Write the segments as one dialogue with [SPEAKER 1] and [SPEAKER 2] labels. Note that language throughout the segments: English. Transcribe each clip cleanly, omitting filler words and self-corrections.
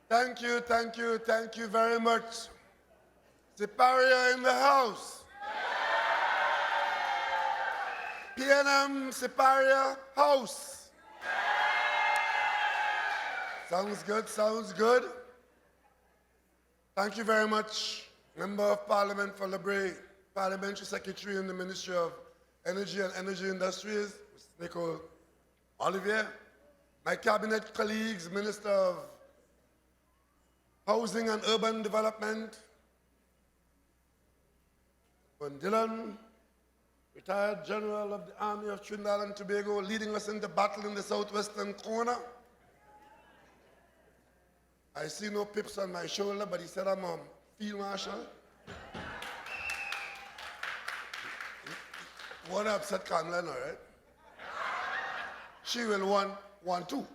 [SPEAKER 1] Thank you very much. Siparia in the house. PNM Siparia house. Sounds good. Thank you very much, Member of Parliament for Lebre, Parliamentary Secretary in the Ministry of Energy and Energy Industries, Mr. Nicole Olivier, my cabinet colleagues, Minister of Housing and Urban Development, Hon Dillon, retired General of the Army of Trinidad and Tobago, leading us into battle in the southwestern corner. I see no pips on my shoulder, but he said I'm a field marshal. One upset Kamlan, all right? She will want too.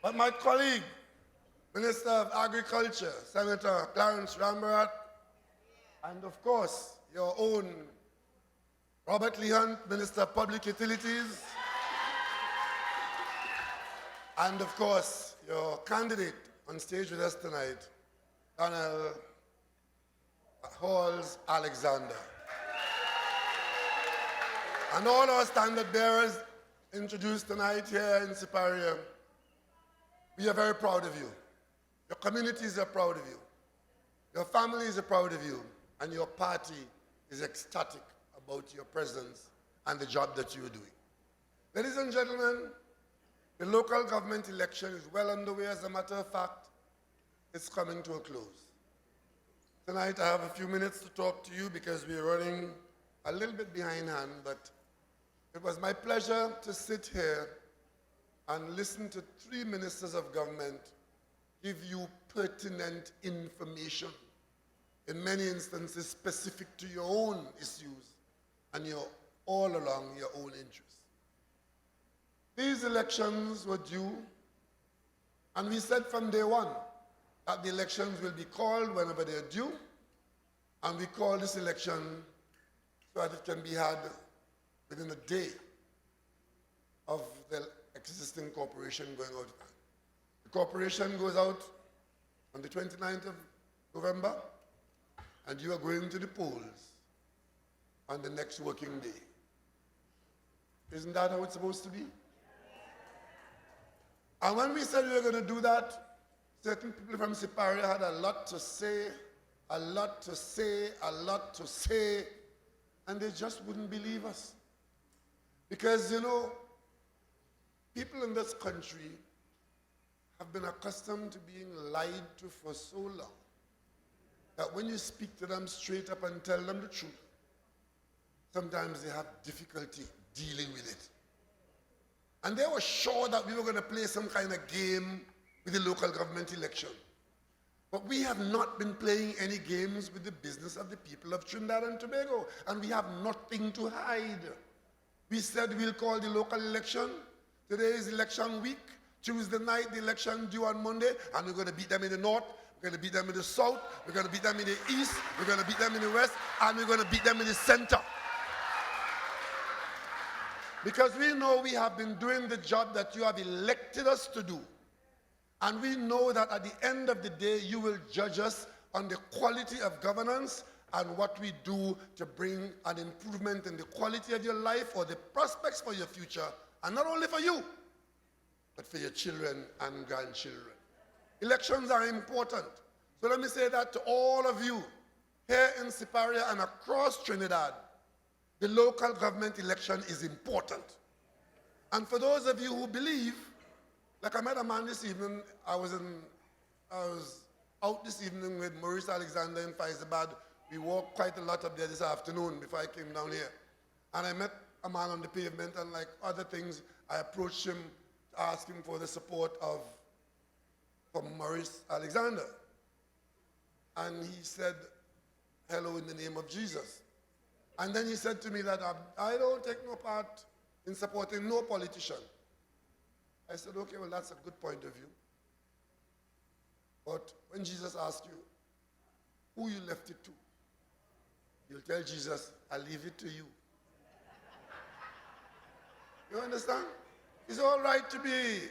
[SPEAKER 1] But my colleague, Minister of Agriculture, Senator Clarence Rambarat, and of course, your own Robert Lee Hunt, Minister of Public Utilities, and of course, your candidate on stage with us tonight, Donald Halls Alexander. And all our standard bearers introduced tonight here in Siparia, we are very proud of you. Your communities are proud of you. Your families are proud of you. And your party is ecstatic about your presence and the job that you are doing. Ladies and gentlemen, the local government election is well underway. As a matter of fact, it's coming to a close. Tonight I have a few minutes to talk to you because we're running a little bit behindhand, but it was my pleasure to sit here and listen to 3 ministers of government give you pertinent information, in many instances specific to your own issues and all along your own interests. These elections were due, and we said from day one that the elections will be called whenever they're due, and we call this election so that it can be had within a day of the existing corporation going out. The corporation goes out on the 29th of November, and you are going to the polls on the next working day. Isn't that how it's supposed to be? And when we said we were going to do that, certain people from Siparia had a lot to say, and they just wouldn't believe us. Because, you know, people in this country have been accustomed to being lied to for so long that when you speak to them straight up and tell them the truth, sometimes they have difficulty dealing with it. And they were sure that we were going to play some kind of game with the local government election. But we have not been playing any games with the business of the people of Trinidad and Tobago, and we have nothing to hide. We said we'll call the local election. Today is election week. Tuesday night, the election due on Monday, and we're going to beat them in the north, we're going to beat them in the south, we're going to beat them in the east, we're going to beat them in the west, and we're going to beat them in the center. Because we know we have been doing the job that you have elected us to do. And we know that at the end of the day, you will judge us on the quality of governance and what we do to bring an improvement in the quality of your life or the prospects for your future, and not only for you, but for your children and grandchildren. Elections are important. So let me say that to all of you here in Siparia and across Trinidad. The local government election is important. And for those of you who believe, like I met a man this evening, I was out this evening with Maurice Alexander in Faizabad. We walked quite a lot up there this afternoon before I came down here. And I met a man on the pavement, and like other things, I approached him to ask him for the support from Maurice Alexander. And he said, hello in the name of Jesus. And then he said to me that I don't take no part in supporting no politician. I said, okay, well, that's a good point of view. But when Jesus asked you, who you left it to, you'll tell Jesus, I leave it to you. You understand? It's all right to be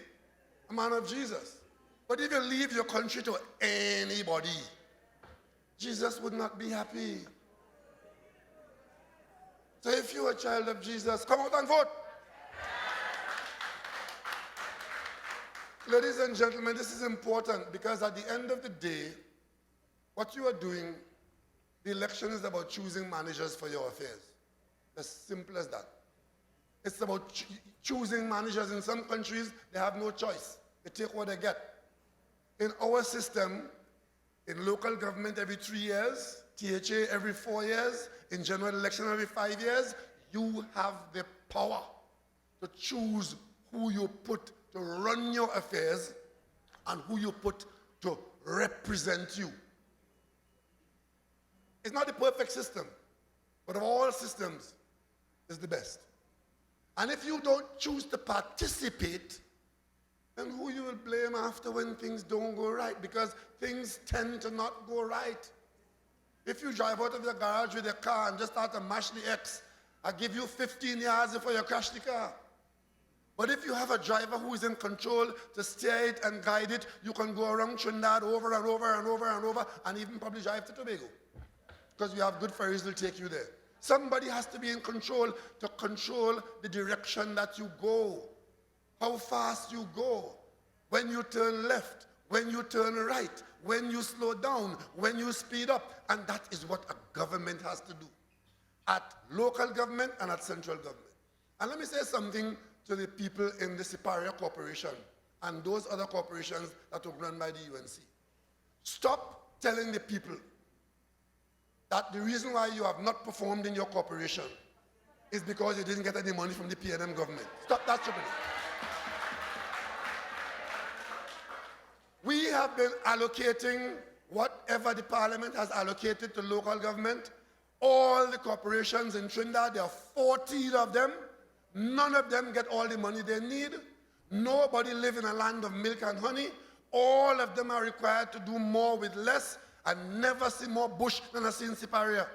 [SPEAKER 1] a man of Jesus. But if you leave your country to anybody, Jesus would not be happy. So if you're a child of Jesus, come out and vote. Ladies and gentlemen, this is important because at the end of the day, what you are doing, the election is about choosing managers for your affairs. As simple as that. It's about choosing managers. In some countries, they have no choice. They take what they get. In our system, in local government every 3 years, THA every 4 years, in general election every 5 years, you have the power to choose who you put to run your affairs and who you put to represent you. It's not the perfect system, but of all systems, it's the best. And if you don't choose to participate, then who you will blame after when things don't go right? Because things tend to not go right. If you drive out of your garage with your car and just start to mash the X, I give you 15 yards before you crash the car. But if you have a driver who is in control to steer it and guide it, you can go around Trinidad over and over and over and over and even probably drive to Tobago. Because we have good ferries that will take you there. Somebody has to be in control to control the direction that you go, how fast you go, when you turn left, when you turn right, when you slow down, when you speed up. And that is what a government has to do at local government and at central government. And let me say something to the people in the Siparia Corporation and those other corporations that were run by the UNC. Stop telling the people that the reason why you have not performed in your corporation is because you didn't get any money from the PNM government. Stop that stupidity. We have been allocating whatever the parliament has allocated to local government. All the corporations in Trinidad, there are 14 of them. None of them get all the money they need. Nobody lives in a land of milk and honey. All of them are required to do more with less. I never see more bush than I see in Siparia.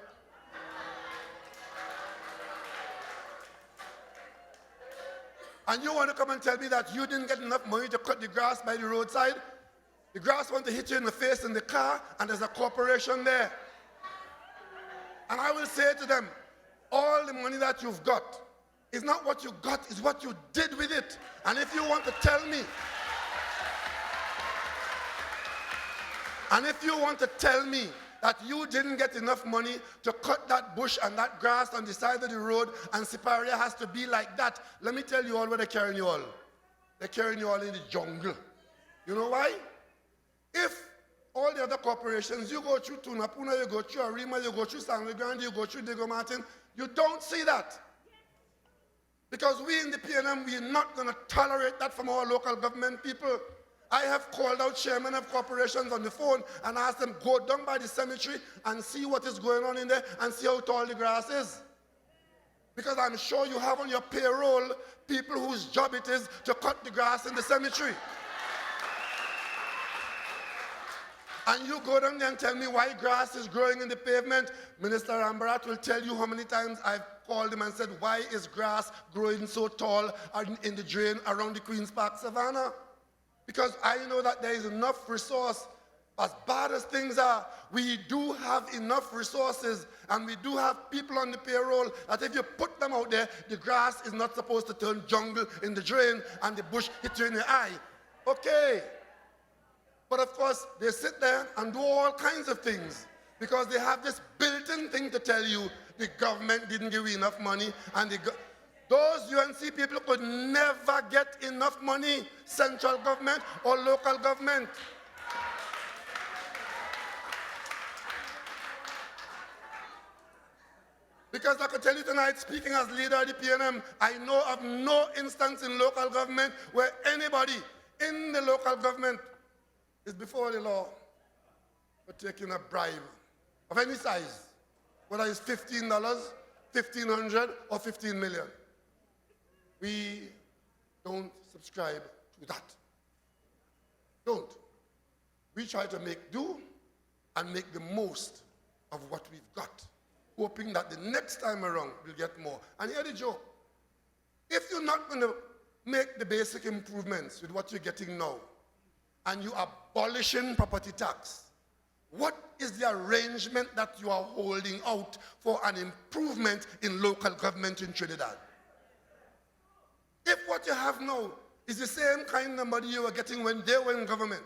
[SPEAKER 1] And you want to come and tell me that you didn't get enough money to cut the grass by the roadside? The grass wants to hit you in the face in the car, and there's a corporation there. And I will say to them, all the money that you've got is not what you got, it's what you did with it. And if you want to tell me, that you didn't get enough money to cut that bush and that grass on the side of the road and Siparia has to be like that, let me tell you all where they're carrying you all. They're carrying you all in the jungle. You know why? If all the other corporations, you go through Tunapuna, you go through Arima, you go through San Grande, you go through Diego Martin, you don't see that. Because we in the PNM, we're not going to tolerate that from our local government people. I have called out chairmen of corporations on the phone and asked them, go down by the cemetery and see what is going on in there and see how tall the grass is. Because I'm sure you have on your payroll people whose job it is to cut the grass in the cemetery. And you go down there and tell me why grass is growing in the pavement. Minister Rambarat will tell you how many times I've called him and said, why is grass growing so tall in the drain around the Queen's Park Savannah? Because I know that there is enough resource. As bad as things are, we do have enough resources and we do have people on the payroll that if you put them out there, the grass is not supposed to turn jungle in the drain and the bush hit you in the eye. Okay. But of course, they sit there and do all kinds of things because they have this built-in thing to tell you the government didn't give you enough money and those UNC people could never get enough money, central government or local government. Because I could tell you tonight, speaking as leader of the PNM, I know of no instance in local government where anybody in the local government is before the law for taking a bribe of any size, whether it's $15, $1,500, or $15 million. We don't subscribe to that. Don't. We try to make do and make the most of what we've got, hoping that the next time around we'll get more. And here's the joke. If you're not going to make the basic improvements with what you're getting now, and you abolishing property tax, what is the arrangement that you are holding out for an improvement in local government in Trinidad? If what you have now is the same kind of money you were getting when they were in government,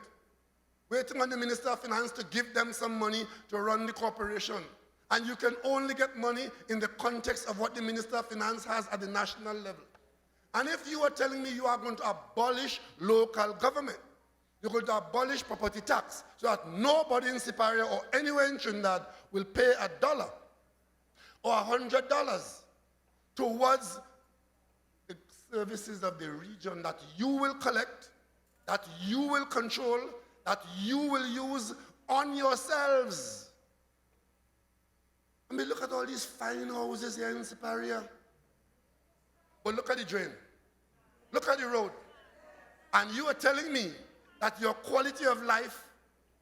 [SPEAKER 1] waiting on the Minister of Finance to give them some money to run the corporation, and you can only get money in the context of what the Minister of Finance has at the national level. And if you are telling me you are going to abolish local government, you're going to abolish property tax so that nobody in Siparia or anywhere in Trinidad will pay $1 or $100 towards the services of the region that you will collect, that you will control, that you will use on yourselves. I mean, look at all these fine houses here in Siparia. But look at the drain. Look at the road. And you are telling me that your quality of life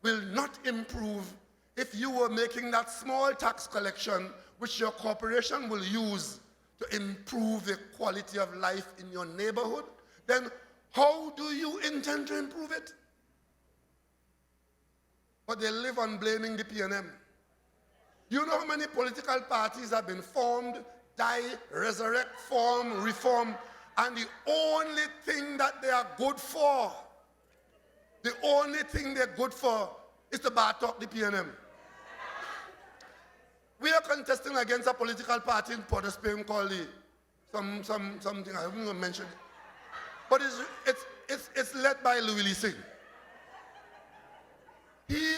[SPEAKER 1] will not improve if you were making that small tax collection which your corporation will use to improve the quality of life in your neighborhood. Then how do you intend to improve it? But they live on blaming the PNM. You know how many political parties have been formed, die, resurrect, form, reform, and the only thing that they are good for, the only thing they're good for is to bar talk the PNM. We are contesting against a political party in Port of Spain called something, I haven't even mentioned it. But it's led by Louis Leasing. He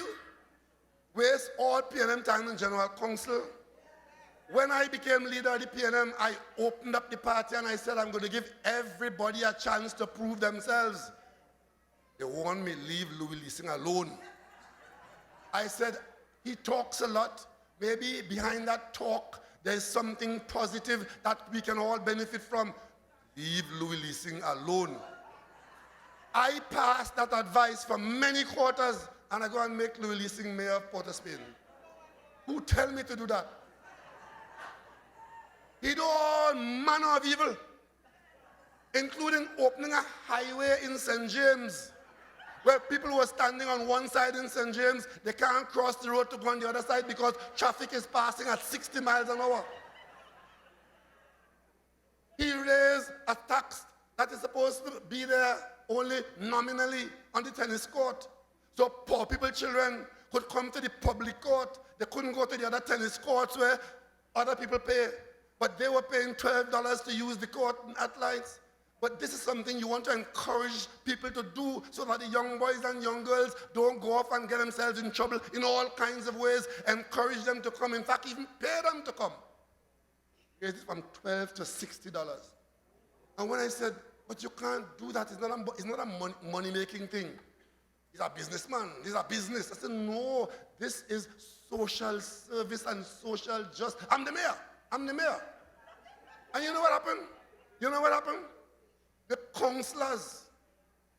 [SPEAKER 1] wastes all PNM time in General Council. When I became leader of the PNM, I opened up the party and I said, I'm going to give everybody a chance to prove themselves. They want me to leave Louis Leasing alone. I said, he talks a lot. Maybe behind that talk, there's something positive that we can all benefit from. Leave Louis Leasing alone. I passed that advice for many quarters, and I go and make Louis Leasing mayor of Port of Spain. Who tell me to do that? He do all manner of evil, including opening a highway in St. James, where people were standing on one side in St. James, they can't cross the road to go on the other side because traffic is passing at 60 miles an hour. He raised a tax that is supposed to be there only nominally on the tennis court. So poor people, children, could come to the public court. They couldn't go to the other tennis courts where other people pay. But they were paying $12 to use the court at lights. But this is something you want to encourage people to do so that the young boys and young girls don't go off and get themselves in trouble in all kinds of ways. Encourage them to come. In fact, even pay them to come. Raise it from $12 to $60. And when I said, but you can't do that, it's not a money-making thing. He's a businessman. This is a business. I said, no, this is social service and social justice. I'm the mayor. I'm the mayor. And you know what happened? You know what happened? The councillors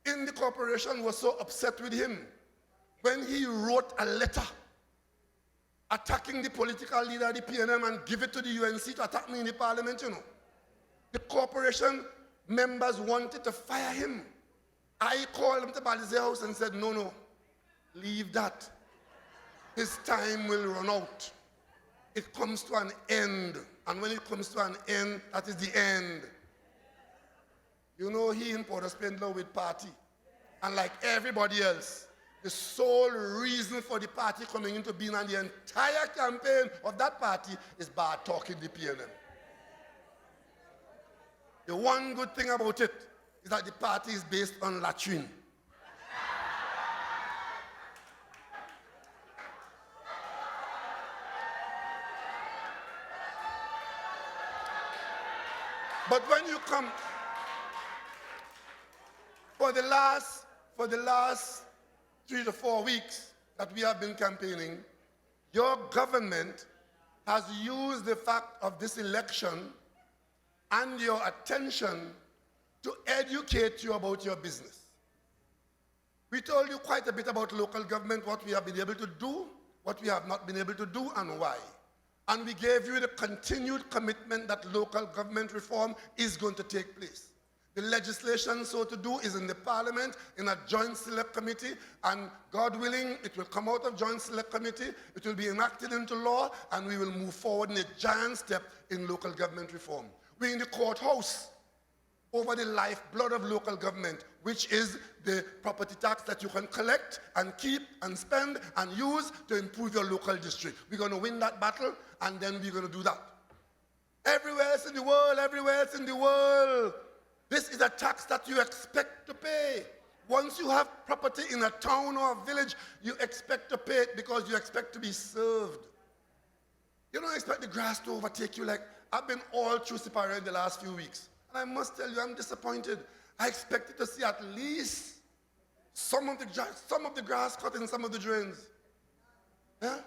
[SPEAKER 1] in the corporation were so upset with him when he wrote a letter attacking the political leader of the PNM and give it to the UNC to attack me in the parliament, you know. The corporation members wanted to fire him. I called him to Balize House and said, no, leave that. His time will run out. It comes to an end. And when it comes to an end, that is the end. You know, he in Port of Spain now with party. And like everybody else, the sole reason for the party coming into being and the entire campaign of that party is by talking the PNM. The one good thing about it is that the party is based on latrine. But when you come, for the last 3 to 4 weeks that we have been campaigning, your government has used the fact of this election and your attention to educate you about your business. We told you quite a bit about local government, what we have been able to do, what we have not been able to do, and why. And we gave you the continued commitment that local government reform is going to take place. The legislation, so to do, is in the Parliament, in a joint select committee, and God willing, it will come out of joint select committee, it will be enacted into law, and we will move forward in a giant step in local government reform. We're in the courthouse over the lifeblood of local government, which is the property tax that you can collect and keep and spend and use to improve your local district. We're going to win that battle, and then we're going to do that. Everywhere else in the world, everywhere else in the world, this is a tax that you expect to pay. Once you have property in a town or a village, you expect to pay it because you expect to be served. You don't expect the grass to overtake you. Like, I've been all through Siparia in the last few weeks. And I must tell you, I'm disappointed. I expected to see at least some of the grass cut in some of the drains. Yeah?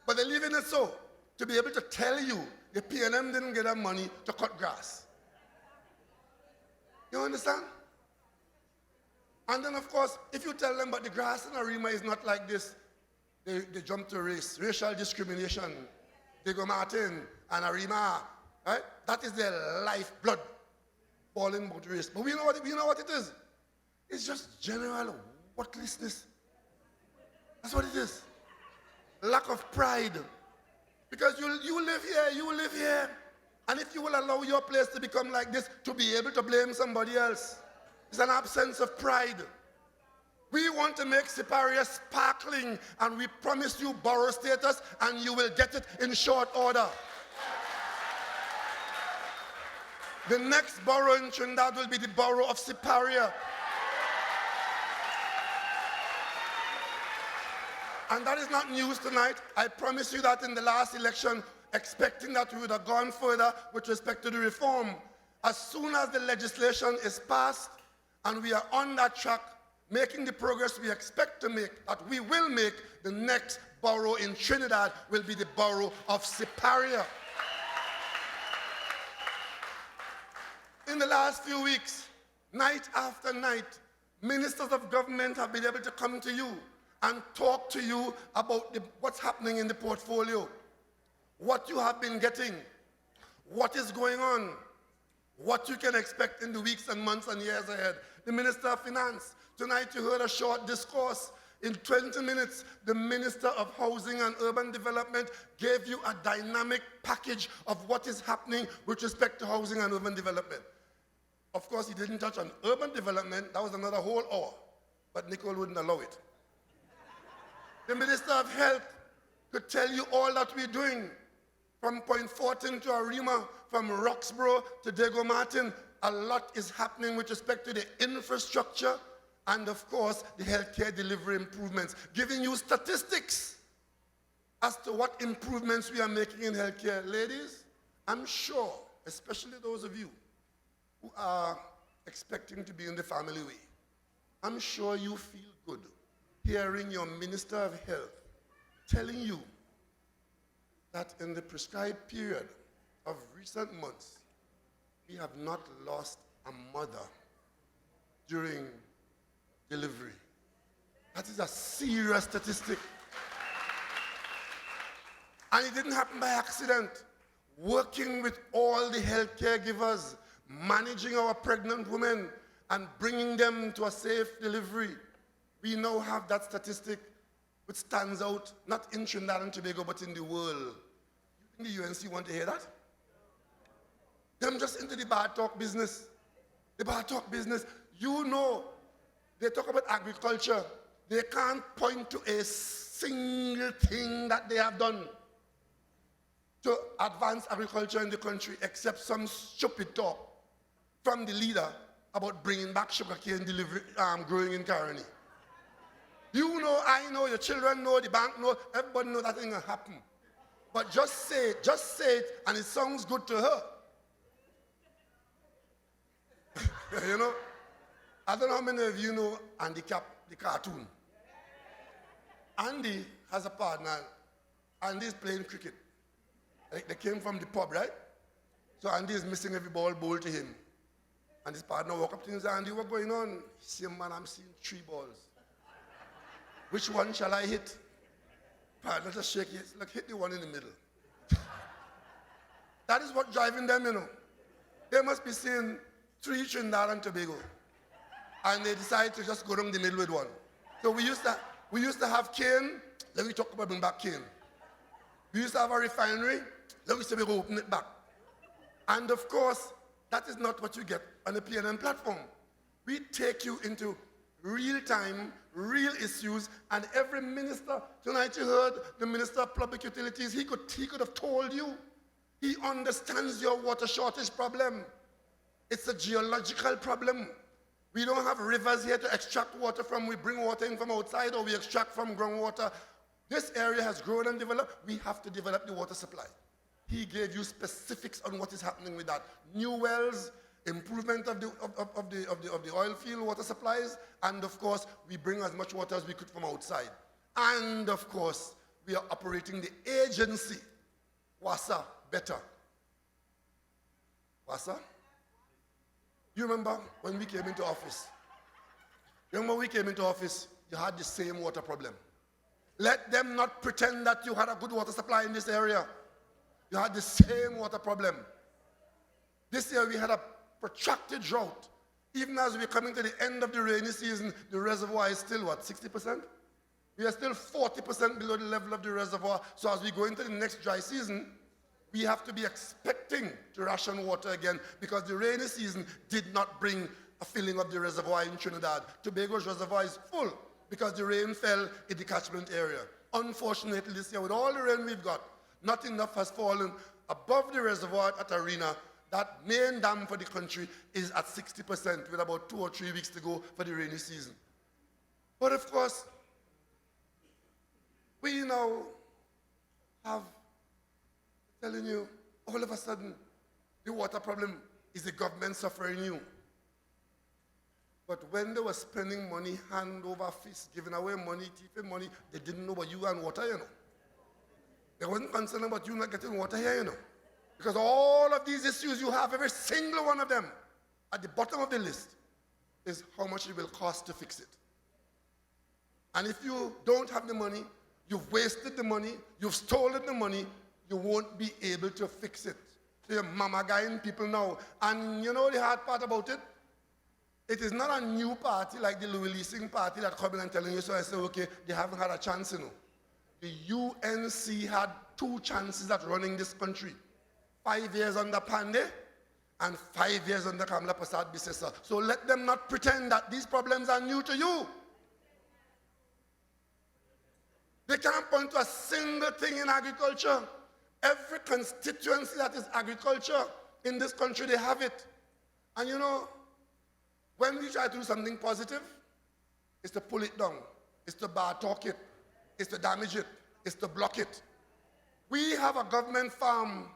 [SPEAKER 1] But they're leaving it so, to be able to tell you the P&M didn't get that money to cut grass. You understand? And then, of course, if you tell them, but the grass in Arima is not like this, they jump to race, racial discrimination. They go Martin and Arima, right? That is their lifeblood, falling about race. But we know what it is. It's just general worthlessness. That's what it is. Lack of pride. Because you live here. And if you will allow your place to become like this, to be able to blame somebody else, it's an absence of pride. We want to make Siparia sparkling, and we promise you borough status, and you will get it in short order. The next borough in Trinidad will be the borough of Siparia. And that is not news tonight. I promise you that in the last election, expecting that we would have gone further with respect to the reform. As soon as the legislation is passed and we are on that track, making the progress we expect to make, that we will make, the next borough in Trinidad will be the borough of Siparia. In the last few weeks, night after night, ministers of government have been able to come to you and talk to you about what's happening in the portfolio, what you have been getting, what is going on, what you can expect in the weeks and months and years ahead. The Minister of Finance, tonight you heard a short discourse. In 20 minutes, the Minister of Housing and Urban Development gave you a dynamic package of what is happening with respect to housing and urban development. Of course, he didn't touch on urban development. That was another whole hour, but Nicole wouldn't allow it. The Minister of Health could tell you all that we're doing. From Point Fortin to Arima, from Roxborough to Diego Martin, a lot is happening with respect to the infrastructure and, of course, the healthcare delivery improvements, giving you statistics as to what improvements we are making in healthcare. Ladies, I'm sure, especially those of you who are expecting to be in the family way, I'm sure you feel good hearing your Minister of Health telling you that in the prescribed period of recent months, we have not lost a mother during delivery. That is a serious statistic. And it didn't happen by accident. Working with all the healthcare givers, managing our pregnant women and bringing them to a safe delivery, we now have that statistic which stands out, not in Trinidad and Tobago, but in the world. You think the UNC want to hear that? Them just into the bar talk business. The bar talk business, you know, they talk about agriculture. They can't point to a single thing that they have done to advance agriculture in the country except some stupid talk from the leader about bringing back sugarcane growing in Caroni. You know, I know, your children know, the bank know, everybody knows that ain't gonna happen. But just say it, and it sounds good to her. You know? I don't know how many of you know Andy Cap, the cartoon. Andy has a partner. Andy is playing cricket. They came from the pub, right? So Andy is missing every ball bowled to him. And his partner walk up to him and say, Andy, what's going on? He said, man, I'm seeing 3 balls. Which one shall I hit? Partner just shake it. Look, hit the one in the middle. That is what driving them, you know. They must be seeing 3 Trinidad and Tobago. And they decided to just go down the middle with one. So we used to have cane. Let me talk about bring back cane. We used to have a refinery. Let me say we go open it back. And of course, that is not what you get on the PNN platform. We take you into real time, real issues, and every minister, tonight you heard the Minister of Public Utilities, he could have told you. He understands your water shortage problem. It's a geological problem. We don't have rivers here to extract water from. We bring water in from outside or we extract from groundwater. This area has grown and developed. We have to develop the water supply. He gave you specifics on what is happening with that. New wells, improvement of the oil field water supplies, and of course, we bring as much water as we could from outside. And of course, we are operating the agency, WASA, better. WASA? You remember when we came into office? You had the same water problem. Let them not pretend that you had a good water supply in this area. You had the same water problem. This year we had a protracted drought. Even as we're coming to the end of the rainy season, the reservoir is still what, 60%? We are still 40% below the level of the reservoir. So as we go into the next dry season, we have to be expecting to ration water again because the rainy season did not bring a filling of the reservoir in Trinidad. Tobago's reservoir is full because the rain fell in the catchment area. Unfortunately, this year, with all the rain we've got, not enough has fallen above the reservoir at Arena. That main dam for the country is at 60% with about 2 or 3 weeks to go for the rainy season. But of course, we now have, telling you, all of a sudden, the water problem is the government suffering you. But when they were spending money hand over fist, giving away money, thieving money, they didn't know about you and water, you know. They wasn't concerned about you not getting water here, you know. Because all of these issues you have, every single one of them, at the bottom of the list, is how much it will cost to fix it. And if you don't have the money, you've wasted the money, you've stolen the money, you won't be able to fix it. So you're mama-guying people now. And you know the hard part about it? It is not a new party like the Louis Leasing party that come in and telling you, so I say, okay, they haven't had a chance, you know. The UNC had 2 chances at running this country. 5 years under Pandey and 5 years under Kamla Prasad Bisesa. So let them not pretend that these problems are new to you. They can't point to a single thing in agriculture. Every constituency that is agriculture in this country, they have it. And you know, when we try to do something positive, it's to pull it down. It's to bar talk it. It's to damage it. It's to block it. We have a government farm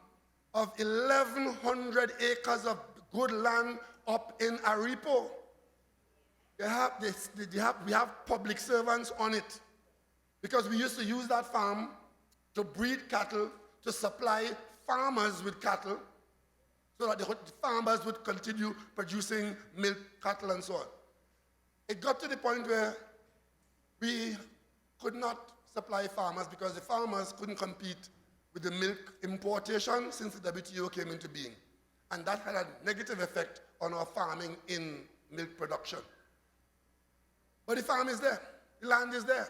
[SPEAKER 1] of 1,100 acres of good land up in Aripo. We have public servants on it because we used to use that farm to breed cattle, to supply farmers with cattle so that the farmers would continue producing milk, cattle, and so on. It got to the point where we could not supply farmers because the farmers couldn't compete with the milk importation since the WTO came into being. And that had a negative effect on our farming in milk production. But the farm is there. The land is there.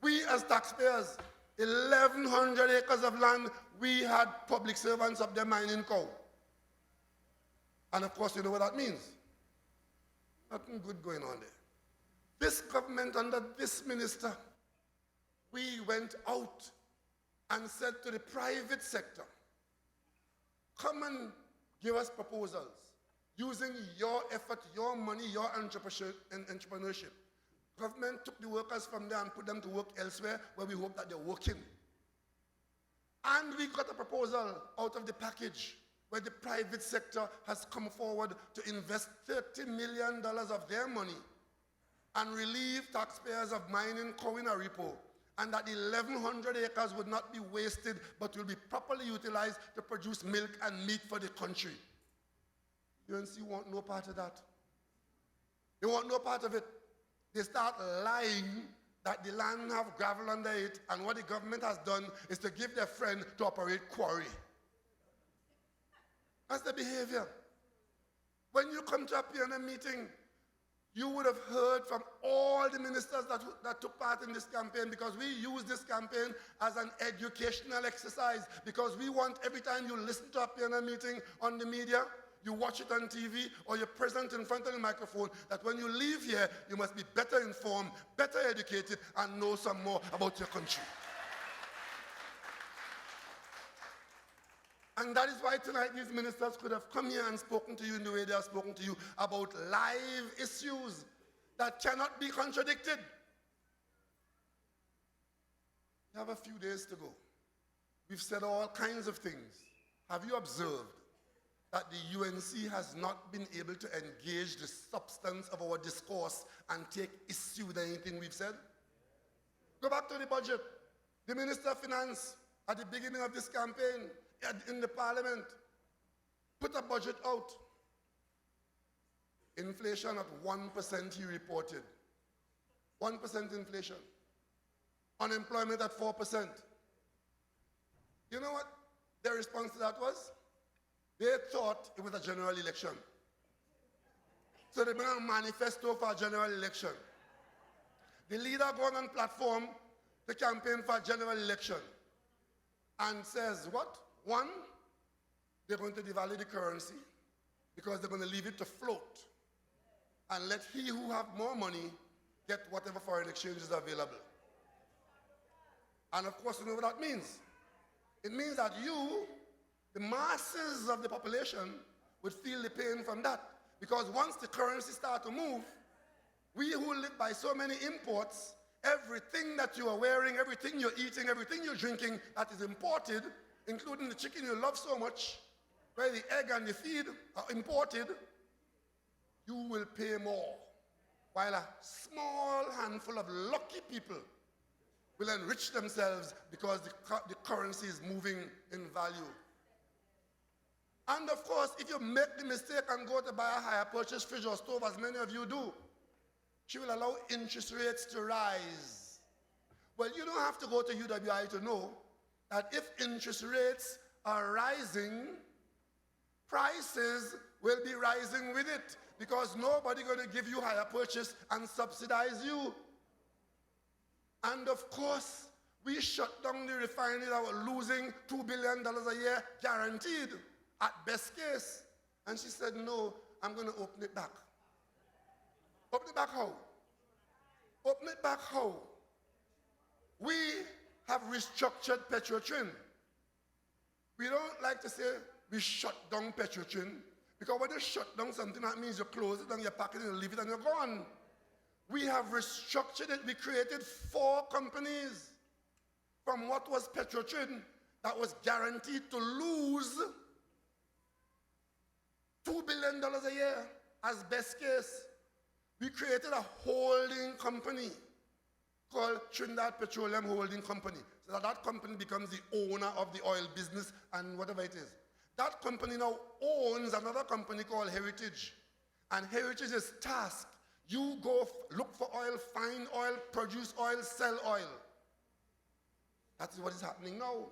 [SPEAKER 1] We as taxpayers, 1,100 acres of land, we had public servants up there mining cow. And of course, you know what that means. Nothing good going on there. This government under this minister, we went out and said to the private sector, come and give us proposals using your effort, your money, your entrepreneurship. Government took the workers from there and put them to work elsewhere where we hope that they're working. And we got a proposal out of the package where the private sector has come forward to invest $30 million of their money and relieve taxpayers of mining cow in Aripo, and that 1,100 acres would not be wasted but will be properly utilized to produce milk and meat for the country. UNC want no part of that. They want no part of it. They start lying that the land have gravel under it, and what the government has done is to give their friend to operate quarry. That's the behavior. When you come to appear in a meeting, you would have heard from all the ministers that took part in this campaign, because we use this campaign as an educational exercise, because we want every time you listen to appear in a meeting on the media, you watch it on TV, or you're present in front of the microphone, that when you leave here, you must be better informed, better educated, and know some more about your country. And that is why tonight these ministers could have come here and spoken to you in the way they have spoken to you about live issues that cannot be contradicted. You have a few days to go. We've said all kinds of things. Have you observed that the UNC has not been able to engage the substance of our discourse and take issue with anything we've said? Go back to the budget. The Minister of Finance, at the beginning of this campaign, in the Parliament, put a budget out. Inflation at 1%, he reported. 1% inflation. Unemployment at 4%. You know what their response to that was? They thought it was a general election. So they made a manifesto for a general election. The leader goes on platform to campaign for a general election and says what? One, they're going to devalue the currency because they're going to leave it to float and let he who have more money get whatever foreign exchange is available. And of course, you know what that means. It means that you, the masses of the population, would feel the pain from that. Because once the currency starts to move, we who live by so many imports, everything that you are wearing, everything you're eating, everything you're drinking that is imported, including the chicken you love so much, where the egg and the feed are imported, you will pay more. While a small handful of lucky people will enrich themselves because the currency is moving in value. And of course, if you make the mistake and go to buy a higher purchase fridge or stove, as many of you do, she will allow interest rates to rise. Well, you don't have to go to UWI to know that if interest rates are rising, prices will be rising with it, because nobody going to give you higher purchase and subsidize you. And of course, we shut down the refinery that were losing $2 billion a year, guaranteed, at best case. And she said, no, I'm going to open it back. Open it back how? Open it back how? We have restructured Petrotrin. We don't like to say we shut down Petrotrin, because when you shut down something, that means you close it and you pack it and you leave it and you're gone. We have restructured it. We created 4 companies from what was Petrotrin that was guaranteed to lose $2 billion a year as best case. We created a holding company called Trinidad Petroleum Holding Company, so that company becomes the owner of the oil business and whatever it is. That company now owns another company called Heritage, and Heritage is tasked. You go look for oil, find oil, produce oil, sell oil. That is what is happening now.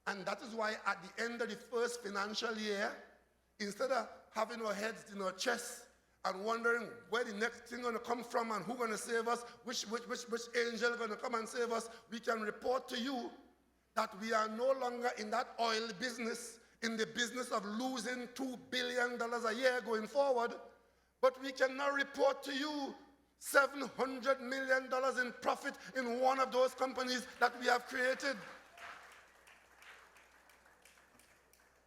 [SPEAKER 1] And that is why at the end of the first financial year, instead of having our heads in our chests and wondering where the next thing going to come from and who's going to save us, which angel going to come and save us, we can report to you that we are no longer in that oil business, in the business of losing $2 billion a year going forward, but we can now report to you $700 million in profit in one of those companies that we have created.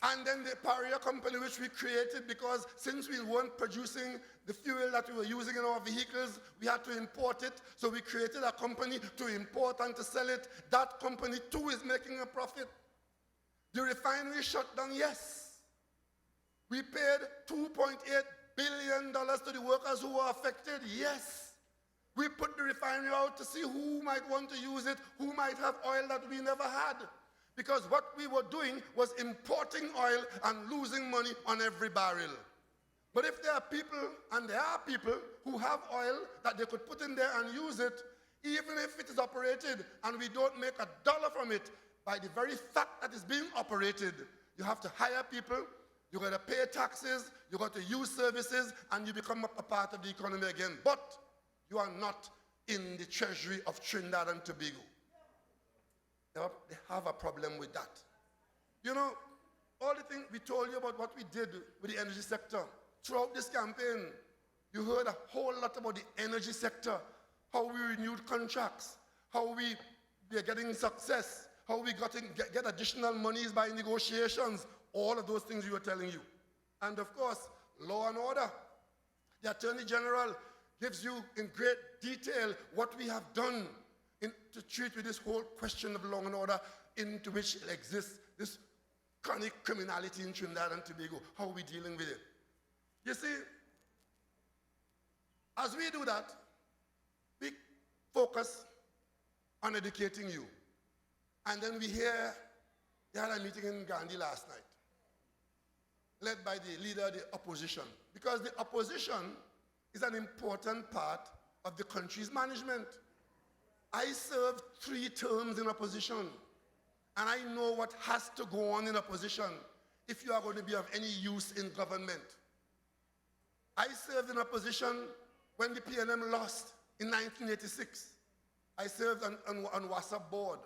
[SPEAKER 1] And then the Siparia company, which we created because since we weren't producing the fuel that we were using in our vehicles, we had to import it. So we created a company to import and to sell it. That company too is making a profit. The refinery shut down, yes. We paid $2.8 billion to the workers who were affected, yes. We put the refinery out to see who might want to use it, who might have oil that we never had. Because what we were doing was importing oil and losing money on every barrel. But if there are people, and there are people, who have oil that they could put in there and use it, even if it is operated and we don't make $1 from it, by the very fact that it's being operated, you have to hire people, You got to pay taxes, you got to use services, and you become a part of the economy again. But you are not in the treasury of Trinidad and Tobago. They have a problem with that. You know, all the things we told you about what we did with the energy sector, throughout this campaign, you heard a whole lot about the energy sector, how we renewed contracts, how we are getting success, how we get additional monies by negotiations, all of those things we were telling you. And of course, law and order. The Attorney General gives you in great detail what we have done to treat with this whole question of law and order into which exists this chronic criminality in Trinidad and Tobago. How are we dealing with it? You see, as we do that, we focus on educating you. And then we hear they had a meeting in Gandhi last night, led by the leader of the opposition. Because the opposition is an important part of the country's management. I served 3 terms in opposition, and I know what has to go on in opposition if you are going to be of any use in government. I served in opposition when the PNM lost in 1986. I served on WASAP board.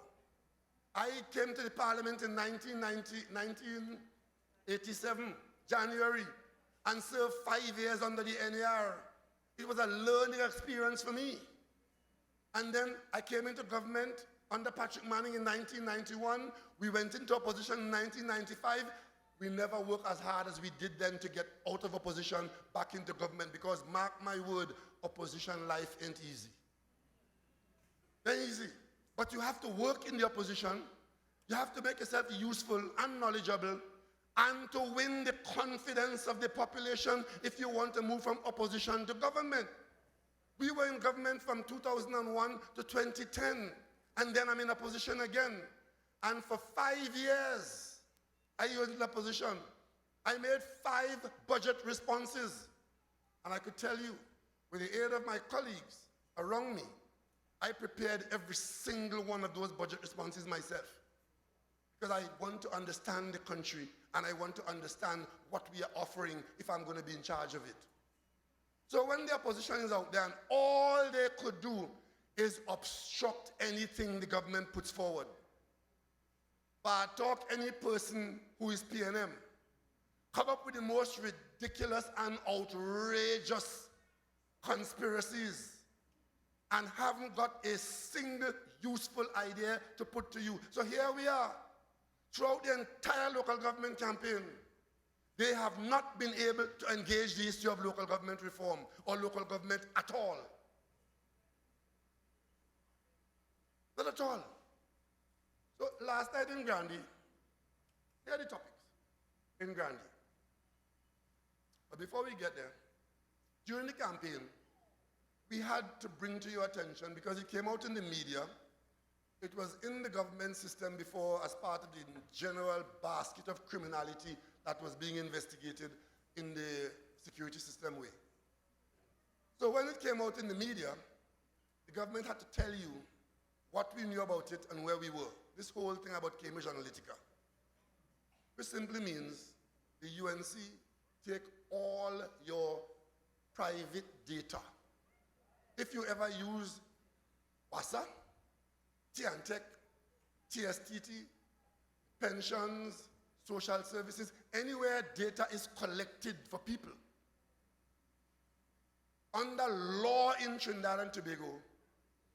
[SPEAKER 1] I came to the parliament in 1987, January, and served 5 years under the NAR. It was a learning experience for me. And then I came into government under Patrick Manning in 1991. We went into opposition in 1995. We never worked as hard as we did then to get out of opposition back into government, because mark my word, opposition life ain't easy. Very easy. But you have to work in the opposition. You have to make yourself useful and knowledgeable, and to win the confidence of the population if you want to move from opposition to government. We were in government from 2001 to 2010, and then I'm in opposition again. And for 5 years, I was in opposition. I made 5 budget responses. And I could tell you, with the aid of my colleagues around me, I prepared every single one of those budget responses myself. Because I want to understand the country, and I want to understand what we are offering if I'm going to be in charge of it. So when the opposition is out there and all they could do is obstruct anything the government puts forward, but talk any person who is PNM, come up with the most ridiculous and outrageous conspiracies, and haven't got a single useful idea to put to you. So here we are. Throughout the entire local government campaign, they have not been able to engage the issue of local government reform or local government at all. Not at all. So last night in Gandhi, here are the topics in Gandhi. But before we get there, during the campaign, we had to bring to your attention, because it came out in the media, it was in the government system before as part of the general basket of criminality that was being investigated in the security system way. So when it came out in the media, the government had to tell you what we knew about it and where we were. This whole thing about Cambridge Analytica, which simply means the UNC take all your private data. If you ever use WASA, Tiantec, TSTT, pensions, social services, anywhere data is collected for people, under law in Trinidad and Tobago,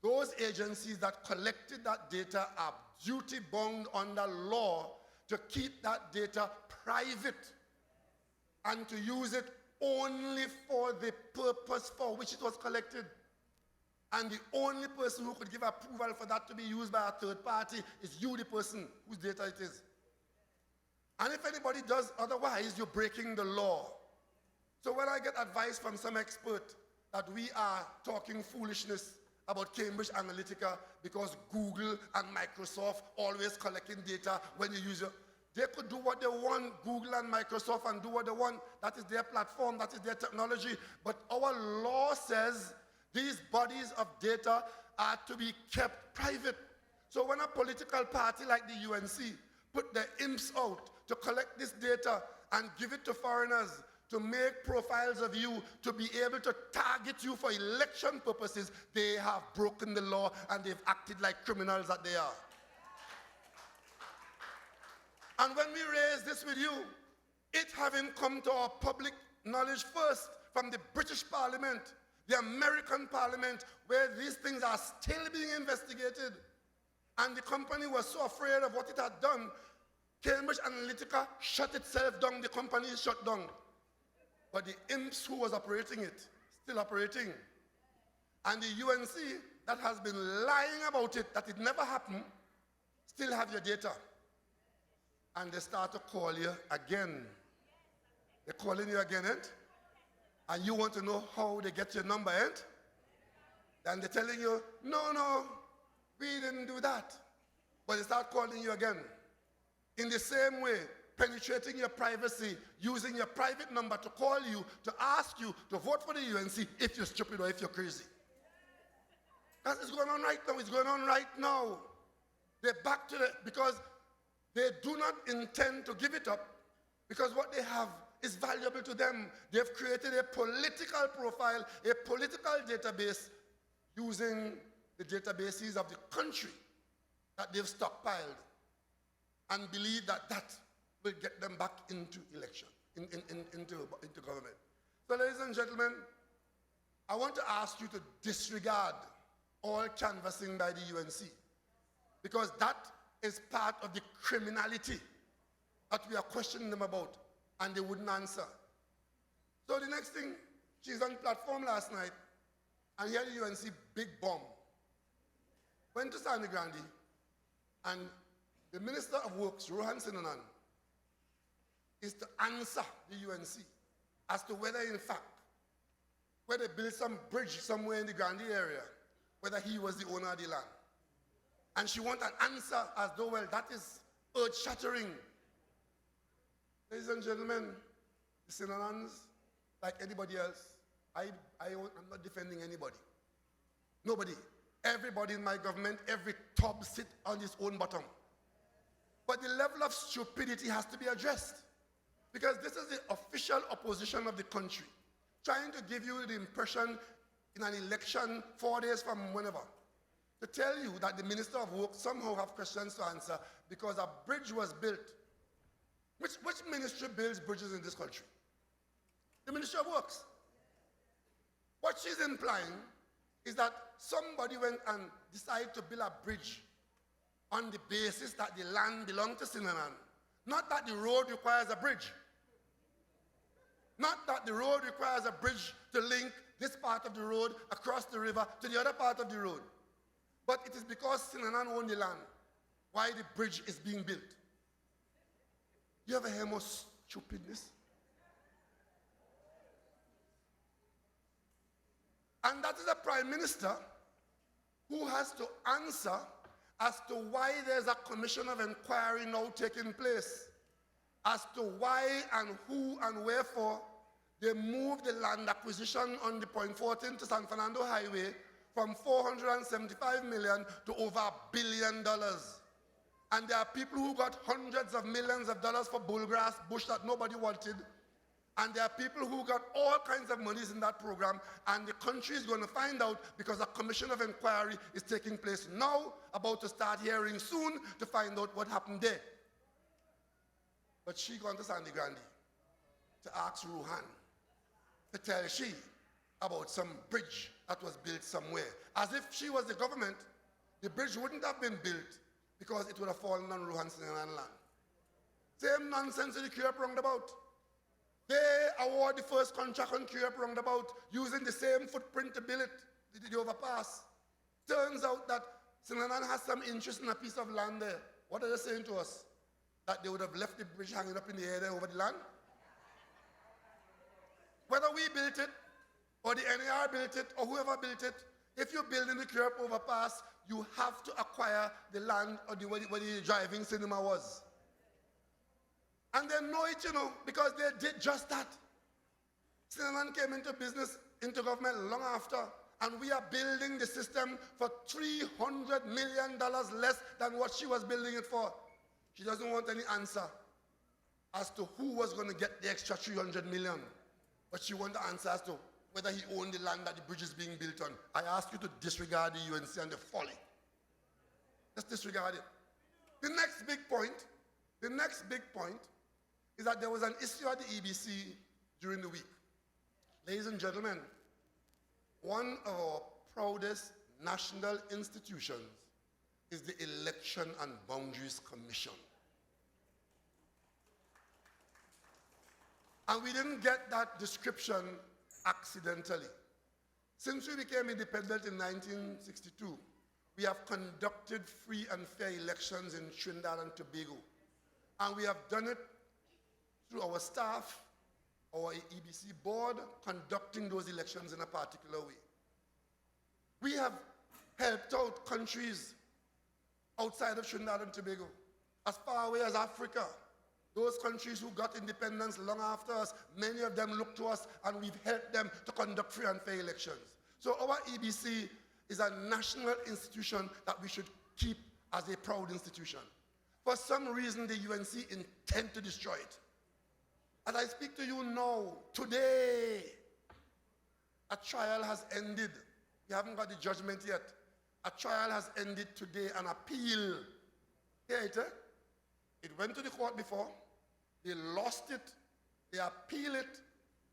[SPEAKER 1] those agencies that collected that data are duty-bound under law to keep that data private and to use it only for the purpose for which it was collected. And the only person who could give approval for that to be used by a third party is you, the person whose data it is. And if anybody does otherwise, you're breaking the law. So when I get advice from some expert that we are talking foolishness about Cambridge Analytica because Google and Microsoft always collecting data when you use it, they could do what they want, Google and Microsoft, and do what they want. That is their platform, that is their technology. But our law says these bodies of data are to be kept private. So when a political party like the UNC put their imps out to collect this data and give it to foreigners to make profiles of you, to be able to target you for election purposes, they have broken the law and they've acted like criminals that they are. And when we raise this with you, it having come to our public knowledge first from the British Parliament, the American Parliament, where these things are still being investigated, and the company was so afraid of what it had done, Cambridge Analytica shut itself down, the company is shut down. But the imps who was operating it, still operating. And the UNC that has been lying about it, that it never happened, still have your data. And they start to call you again. They're calling you again, eh? And you want to know how they get your number, eh? And they're telling you, no, we didn't do that. But they start calling you again. In the same way, penetrating your privacy, using your private number to call you, to ask you to vote for the UNC if you're stupid or if you're crazy. That's going on right now. It's going on right now. They're back to because they do not intend to give it up, because what they have is valuable to them. They've created a political profile, a political database using the databases of the country that they've stockpiled, and believe that that will get them back into election, into government. So ladies and gentlemen, I want to ask you to disregard all canvassing by the UNC, because that is part of the criminality that we are questioning them about, and they wouldn't answer. So the next thing, she's on platform last night, and here the UNC big bomb. Went to Sangre Grande, and the Minister of Works, Rohan Sinanan, is to answer the UNC as to whether, in fact, where they built some bridge somewhere in the Grande area, whether he was the owner of the land. And she wants an answer as though, well, that is earth-shattering. Ladies and gentlemen, the Sinanans, like anybody else, I'm not defending anybody. Nobody. Everybody in my government, every tub sit on its own bottom. But the level of stupidity has to be addressed, because this is the official opposition of the country, trying to give you the impression in an election 4 days from whenever, to tell you that the Minister of Works somehow have questions to answer because a bridge was built. Which ministry builds bridges in this country? The Ministry of Works. What she's implying is that somebody went and decided to build a bridge on the basis that the land belonged to Sinanan. Not that the road requires a bridge. Not that the road requires a bridge to link this part of the road across the river to the other part of the road. But it is because Sinanan owned the land why the bridge is being built. You ever hear more stupidness? And that is a prime minister who has to answer as to why there's a commission of inquiry now taking place, as to why and who and wherefore they moved the land acquisition on the Point 14 to San Fernando Highway from $475 million to over $1 billion. And there are people who got hundreds of millions of dollars for bullgrass bush that nobody wanted. And there are people who got all kinds of monies in that program, and the country is going to find out because a commission of inquiry is taking place now, about to start hearing soon to find out what happened there. But she gone to Sangre Grande to ask Rohan to tell she about some bridge that was built somewhere. As if she was the government, the bridge wouldn't have been built because it would have fallen on Rohan Sinanan land. Same nonsense in the Cape roundabout. They award the first contract on Cape roundabout using the same footprint to build it, the overpass. Turns out that Sinanan has some interest in a piece of land there. What are they saying to us? That they would have left the bridge hanging up in the air there over the land? Whether we built it, or the NAR built it, or whoever built it, if you're building the Cape overpass, you have to acquire the land or where the driving cinema was. And they know it, you know, because they did just that. Sinanan came into business, into government long after, and we are building the system for $300 million less than what she was building it for. She doesn't want any answer as to who was going to get the extra 300 million. But she wants the answer as to whether he owned the land that the bridge is being built on. I ask you to disregard the UNC and the folly. Just disregard it. The next big point is that there was an issue at the EBC during the week. Ladies and gentlemen, one of our proudest national institutions is the Election and Boundaries Commission. And we didn't get that description accidentally. Since we became independent in 1962, we have conducted free and fair elections in Trinidad and Tobago. And we have done it through our staff, our EBC board, conducting those elections in a particular way. We have helped out countries outside of Trinidad and Tobago, as far away as Africa. Those countries who got independence long after us, many of them look to us and we've helped them to conduct free and fair elections. So our EBC is a national institution that we should keep as a proud institution. For some reason, the UNC intend to destroy it. As I speak to you now, today, a trial has ended. We haven't got the judgment yet. A trial has ended today, an appeal. It went to the court before. They lost it. They appeal it.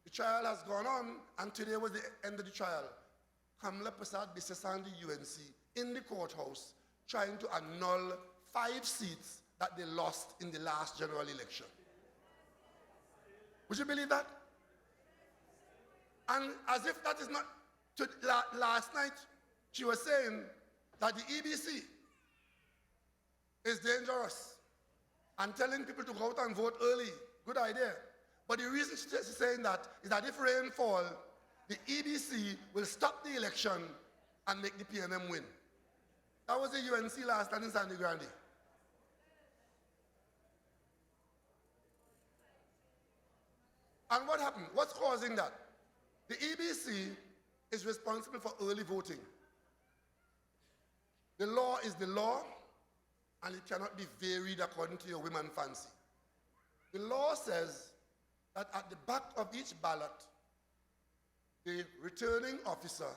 [SPEAKER 1] The trial has gone on, and today was the end of the trial. Kamla Prasad Bisesa and the UNC in the courthouse trying to annul 5 seats that they lost in the last general election. Would you believe that? And as if that is not, last night she was saying that the EBC is dangerous and telling people to go out and vote early. Good idea. But the reason she's saying that is that if rain fall, the EBC will stop the election and make the PNM win. That was the UNC last night in Sandy Grande. And what happened? What's causing that? The EBC is responsible for early voting. The law is the law, and it cannot be varied according to your whim and fancy. The law says that at the back of each ballot, the returning officer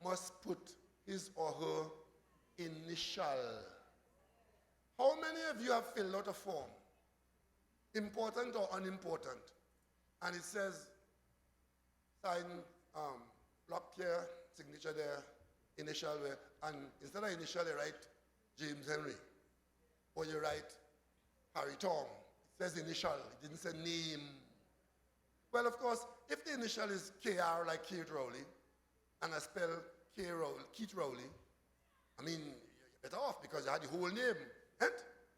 [SPEAKER 1] must put his or her initial. How many of you have filled out a form, important or unimportant, and it says, sign, block here, signature there, initial there, and instead of initial, you write James Henry, or you write Harry Tom. It says initial, it didn't say name. Well, of course, if the initial is KR, like Keith Rowley, and I spell Keith Rowley, I mean, you're better off because you had the whole name. And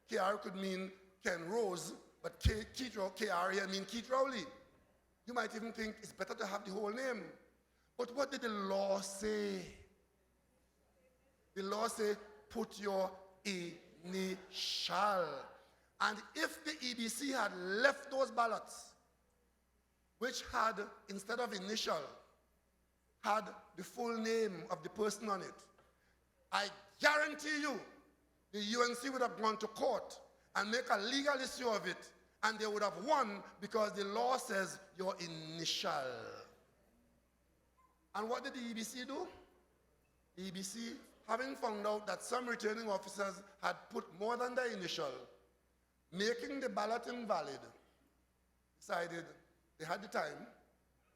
[SPEAKER 1] KR could mean Ken Rose, but KR here means Keith Rowley. You might even think it's better to have the whole name. But what did the law say? The law said, put your initial. And if the EBC had left those ballots, which had, instead of initial, had the full name of the person on it, I guarantee you, the UNC would have gone to court and make a legal issue of it, and they would have won because the law says your initial. And what did the EBC do? The EBC, having found out that some returning officers had put more than their initial, making the ballot invalid, decided they had the time,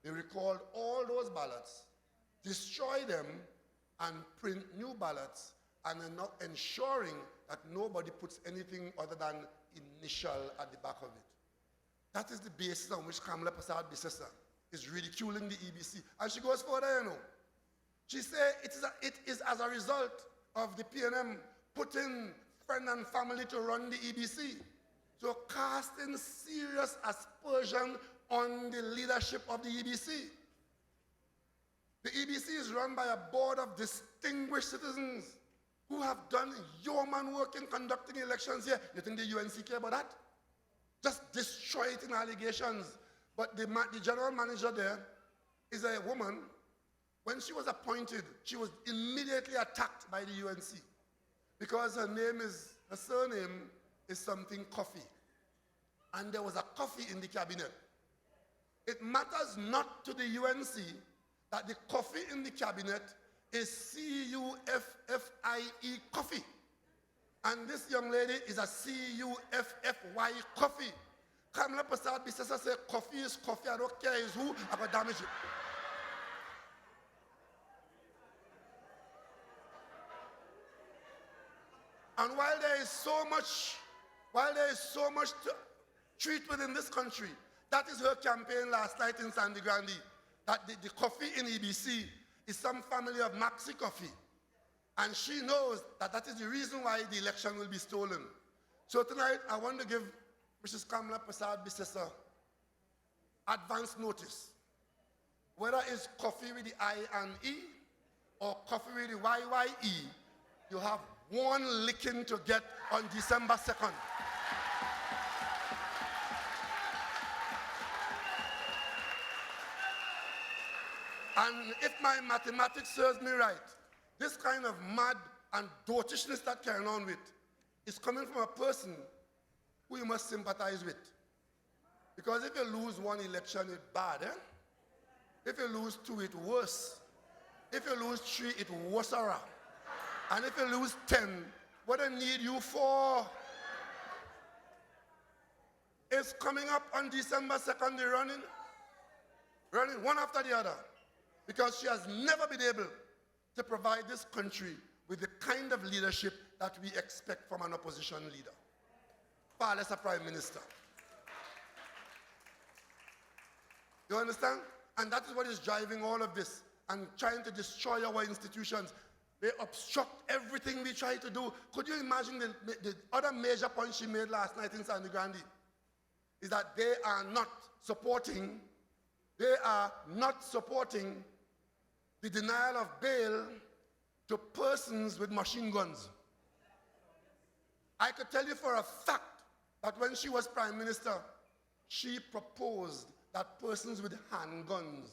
[SPEAKER 1] they recalled all those ballots, destroy them, and print new ballots, and are not ensuring that nobody puts anything other than initial at the back of it. That is the basis on which Kamla Prasad Bisesa is ridiculing the EBC. And she goes further, you know. She said it is as a result of the PNM putting friend and family to run the EBC. So casting serious aspersion on the leadership of the EBC. The EBC is run by a board of distinguished citizens who have done yeoman work in conducting elections here. You think the UNC care about that? Just destroying allegations. But the general manager there is a woman. When she was appointed, she was immediately attacked by the UNC because her surname is something coffee. And there was a coffee in the cabinet. It matters not to the UNC that the coffee in the cabinet is C-U-F-F-I-E coffee. And this young lady is a C-U-F-F-Y coffee. Kamala Prasad Bisesa say coffee is coffee, I don't care is who, I got damage it. And while there is so much to treat within this country, that is her campaign last night in Sandy Grande, that the coffee in EBC is some family of Maxi coffee. And she knows that that is the reason why the election will be stolen. So tonight, I want to give Mrs. Kamala Prasad Bisesa advance notice. Whether it's coffee with the I and E or coffee with the YYE, you have one licking to get on December 2nd. And if my mathematics serves me right, this kind of mad and dotishness that carrying on with is coming from a person who you must sympathize with. Because if you lose one election, it's bad, eh? If you lose two, it's worse. If you lose three, it's worser. And if you lose 10, what I need you for? It's coming up on December 2nd, they're running one after the other. Because she has never been able to provide this country with the kind of leadership that we expect from an opposition leader. Far less a prime minister. You understand? And that is what is driving all of this and trying to destroy our institutions. They obstruct everything we try to do. Could you imagine the other major point she made last night in Sandy Grande? Is that they are not supporting the denial of bail to persons with machine guns. I could tell you for a fact that when she was prime minister, she proposed that persons with handguns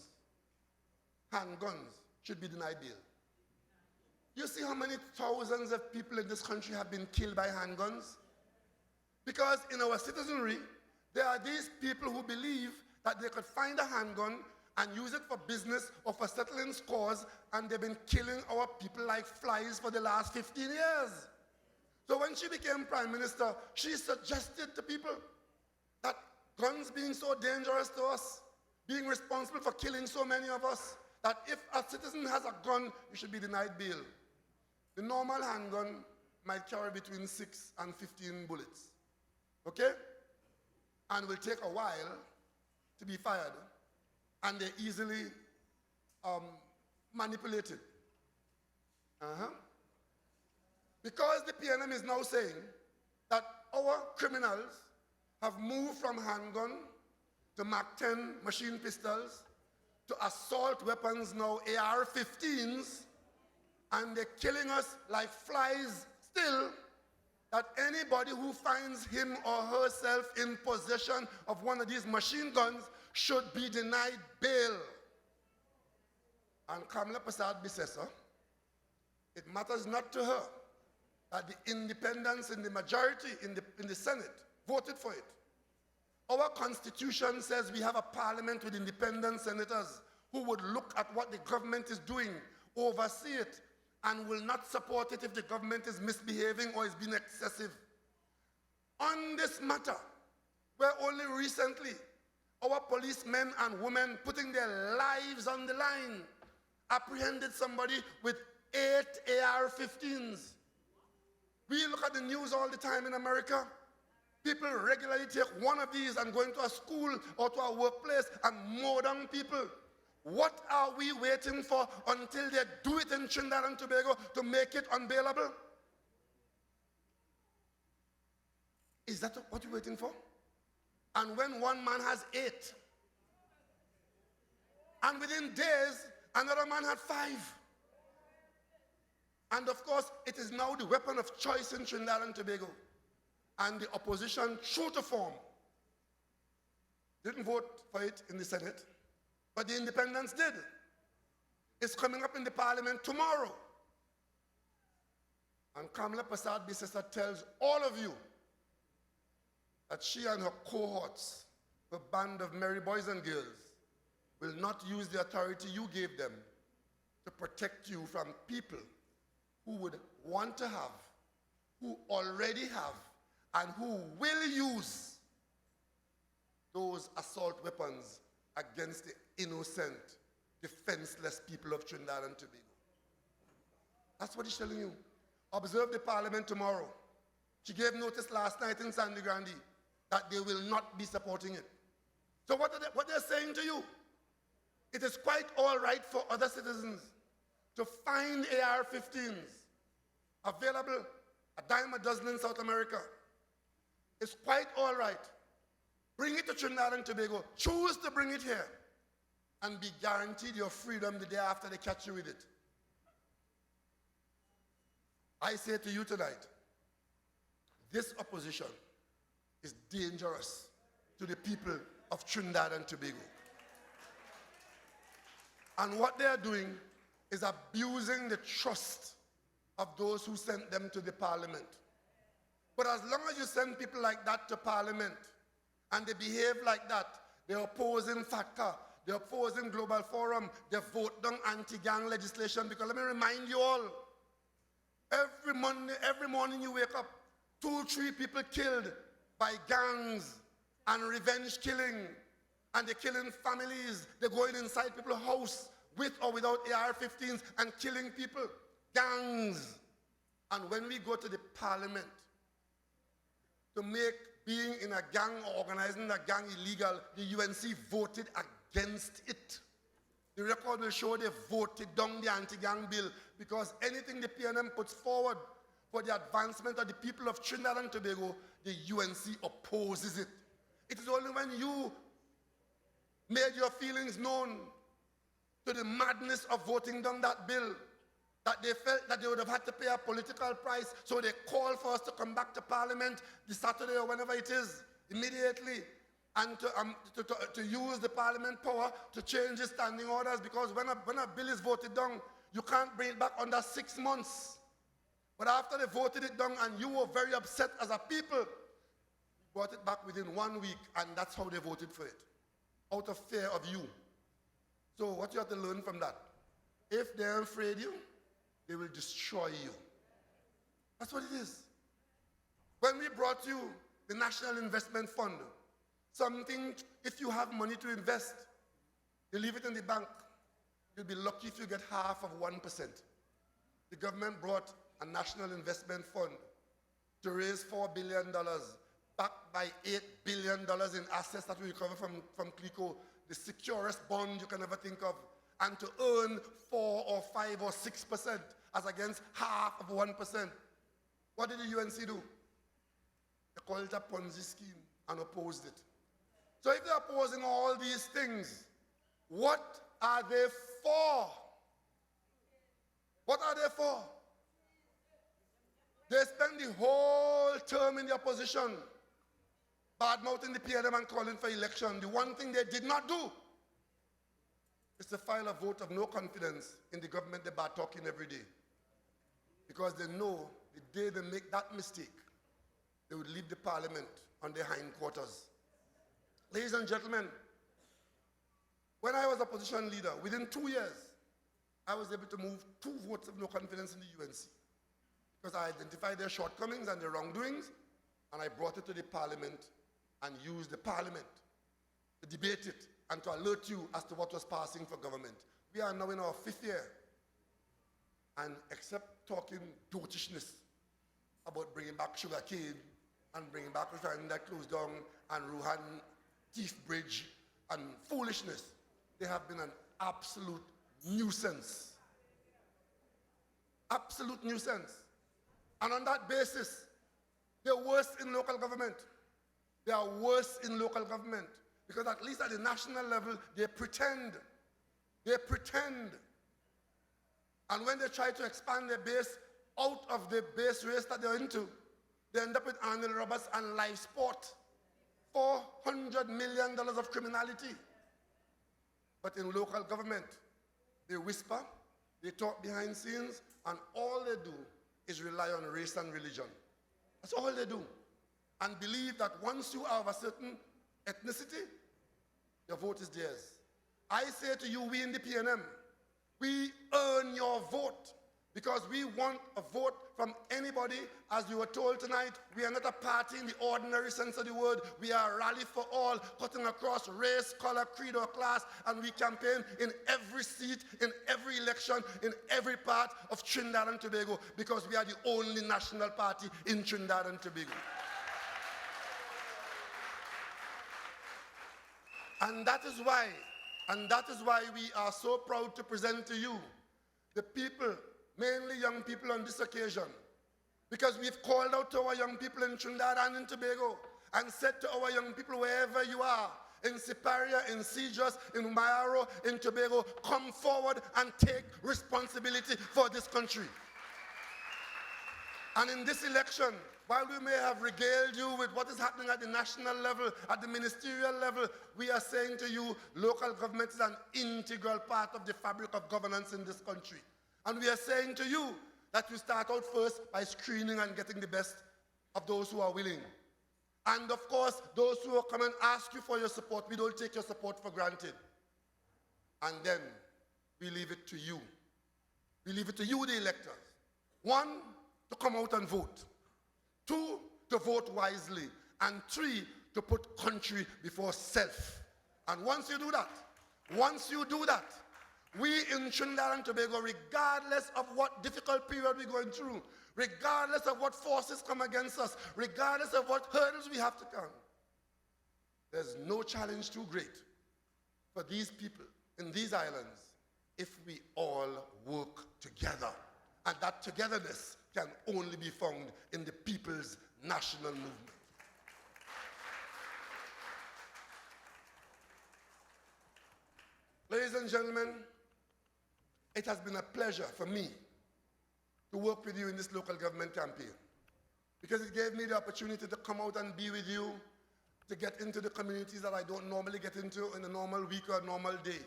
[SPEAKER 1] should be denied bail. You see how many thousands of people in this country have been killed by handguns? Because in our citizenry, there are these people who believe that they could find a handgun and use it for business or for settling scores, and they've been killing our people like flies for the last 15 years. So when she became prime minister, she suggested to people that guns being so dangerous to us, being responsible for killing so many of us, that if a citizen has a gun, you should be denied bail. The normal handgun might carry between 6 and 15 bullets, okay? And will take a while to be fired, and they're easily manipulated. Because the PNM is now saying that our criminals have moved from handgun to Mac-10 machine pistols to assault weapons now, AR-15s, and they're killing us like flies still, that anybody who finds him or herself in possession of one of these machine guns should be denied bail. And Kamala Prasad Bisesa, it matters not to her that the independents in the majority in the Senate voted for it. Our Constitution says we have a parliament with independent senators who would look at what the government is doing, oversee it, and will not support it if the government is misbehaving or is being excessive. On this matter, where only recently our policemen and women putting their lives on the line apprehended somebody with 8 AR-15s. We look at the news all the time in America. People regularly take one of these and go into a school or to a workplace and mow down people. What are we waiting for until they do it in Trinidad and Tobago to make it unbailable? Is that what you're waiting for? And when one man has 8, and within days, another man had 5. And of course, it is now the weapon of choice in Trinidad and Tobago. And the opposition, true to form, didn't vote for it in the Senate, but the independents did. It's coming up in the parliament tomorrow. And Kamala Prasad Bisesa tells all of you that she and her cohorts, a band of merry boys and girls, will not use the authority you gave them to protect you from people who would want to have, who already have, and who will use those assault weapons against the innocent, defenseless people of Trinidad and Tobago. That's what he's telling you. Observe the parliament tomorrow. She gave notice last night in Sandy Grande that they will not be supporting it. So what they're saying to you, it is quite all right for other citizens to find AR-15s available a dime a dozen in South America. It's quite all right. Bring it to Trinidad and Tobago. Choose to bring it here and be guaranteed your freedom the day after they catch you with it. I say to you tonight, this opposition is dangerous to the people of Trinidad and Tobago. And what they are doing is abusing the trust of those who sent them to the parliament. But as long as you send people like that to parliament and they behave like that, they're opposing FATCA, they're opposing Global Forum, they vote down anti-gang legislation, because let me remind you all, every morning you wake up, 2-3 people killed by gangs and revenge killing, and they're killing families. They're going inside people's house with or without AR-15s and killing people. Gangs. And when we go to the parliament to make being in a gang or organizing a gang illegal, the UNC voted against it. The record will show they voted down the anti-gang bill, because anything the PNM puts forward for the advancement of the people of Trinidad and Tobago, the UNC opposes it. It is only when you made your feelings known to the madness of voting down that bill that they felt that they would have had to pay a political price, so they called for us to come back to Parliament this Saturday or whenever it is, immediately, and to use the Parliament power to change the standing orders, because when a bill is voted down, you can't bring it back under 6 months. But after they voted it down and you were very upset as a people, brought it back within 1 week, and that's how they voted for it, out of fear of you. So what you have to learn from that, if they're afraid of you, they will destroy you. That's what it is. When we brought you the National Investment Fund, something, if you have money to invest, you leave it in the bank, you'll be lucky if you get half of 1%. The government brought a National Investment Fund to raise $4 billion, backed by $8 billion in assets that we recover from CLICO, the securest bond you can ever think of, and to earn 4 or 5 or 6% as against half of 1%. What did the UNC do? They called it a Ponzi scheme and opposed it. So if they're opposing all these things, what are they for? What are they for? They spend the whole term in the opposition bad-mouthing the PNM and calling for election. The one thing they did not do is to file a vote of no confidence in the government they bad talking every day. Because they know the day they make that mistake, they would leave the parliament on their hindquarters. Ladies and gentlemen, when I was opposition leader, within 2 years, I was able to move 2 votes of no confidence in the UNC. Because I identified their shortcomings and their wrongdoings, and I brought it to the parliament and used the parliament to debate it and to alert you as to what was passing for government. We are now in our 5th year, and except talking dotishness about bringing back sugar cane and bringing back refinery that closed down and Ruhan Teeth Bridge and foolishness, they have been an absolute nuisance. Absolute nuisance. And on that basis, they're worse in local government. They are worse in local government because at least at the national level, they pretend. They pretend. And when they try to expand their base out of the base race that they're into, they end up with Arnold Roberts and live sport. $400 million of criminality. But in local government, they whisper, they talk behind scenes, and all they do is rely on race and religion. That's all they do. and believe that once you are of a certain ethnicity, your vote is theirs. I say to you, we in the PNM, we earn your vote because we want a vote from anybody. As we were told tonight, we are not a party in the ordinary sense of the word. We are a rally for all, cutting across race, color, creed, or class, and we campaign in every seat, in every election, in every part of Trinidad and Tobago, because we are the only national party in Trinidad and Tobago. And that is why we are so proud to present to you the people, mainly young people on this occasion, because we've called out to our young people in Trinidad and in Tobago and said to our young people, wherever you are, in Siparia, in Sijas, in Mayaro, in Tobago, come forward and take responsibility for this country. And in this election, while we may have regaled you with what is happening at the national level, at the ministerial level, we are saying to you, local government is an integral part of the fabric of governance in this country. And we are saying to you that you start out first by screening and getting the best of those who are willing. And of course, those who will come and ask you for your support, we don't take your support for granted. And then we leave it to you. We leave it to you, the electors. One, to come out and vote. Two, to vote wisely. And three, to put country before self. And once you do that, we in Trinidad and Tobago, regardless of what difficult period we're going through, regardless of what forces come against us, regardless of what hurdles we have to come, there's no challenge too great for these people in these islands if we all work together. And that togetherness can only be found in the people's national movement. Ladies and gentlemen, it has been a pleasure for me to work with you in this local government campaign, because it gave me the opportunity to come out and be with you, to get into the communities that I don't normally get into in a normal week or a normal day,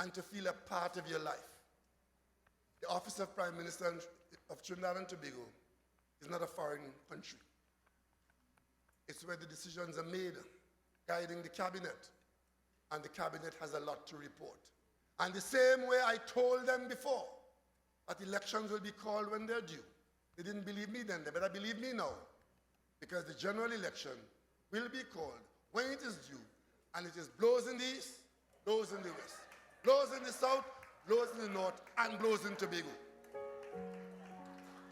[SPEAKER 1] and to feel a part of your life. The office of Prime Minister of Trinidad and Tobago is not a foreign country. It's where the decisions are made, guiding the cabinet, and the cabinet has a lot to report. And the same way I told them before, that elections will be called when they're due. They didn't believe me then, they better believe me now, because the general election will be called when it is due, and it is blows in the east, blows in the west, blows in the south, blows in the north, and blows in Tobago.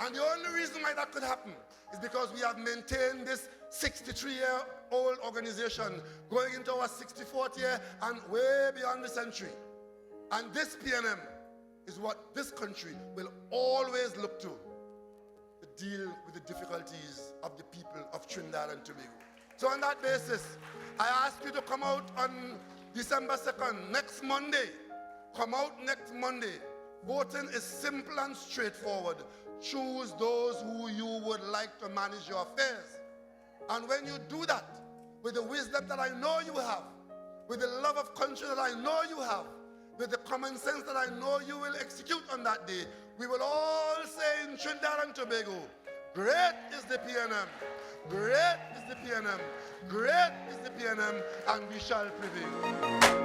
[SPEAKER 1] And the only reason why that could happen is because we have maintained this 63-year-old organization going into our 64th year and way beyond the century. And this PNM is what this country will always look to deal with the difficulties of the people of Trinidad and Tobago. So on that basis, I ask you to come out on December 2nd, next Monday. Come out next Monday. Voting is simple and straightforward. Choose those who you would like to manage your affairs. And when you do that, with the wisdom that I know you have, with the love of country that I know you have, with the common sense that I know you will execute on that day, we will all say in Trinidad and Tobago, great is the PNM, great is the PNM, great is the PNM, and we shall prevail.